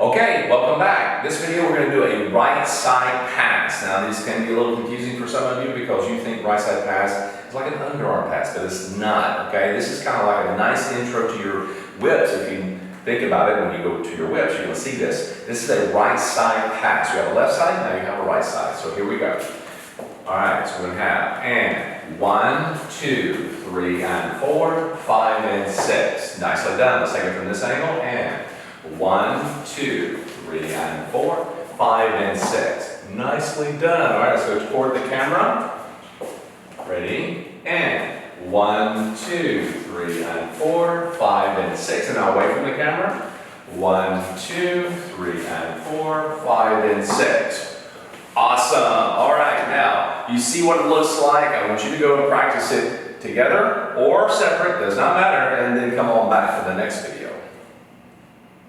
Okay, welcome back. This video we're going to do a right side pass. Now this can be a little confusing for some of you because you think right side pass is like an underarm pass, but it's not, okay? This is kind of like a nice intro to your whips. If you think about it, when you go to your whips, you're going to see this. This is a right side pass. You have a left side, now you have a right side. So here we go. All right, so we're going to have, and 1, 2, 3, and 4, 5, and 6. Nicely done. Let's take it from this angle, and 1, 2, 3, and 4, 5, and 6. Nicely done. All right, let's go toward the camera. Ready? And 1, 2, 3, and 4, 5, and 6. And now away from the camera. 1, 2, 3, and 4, 5, and 6. Awesome. All right, now you see what it looks like. I want you to go and practice it together or separate, does not matter, and then come on back for the next video.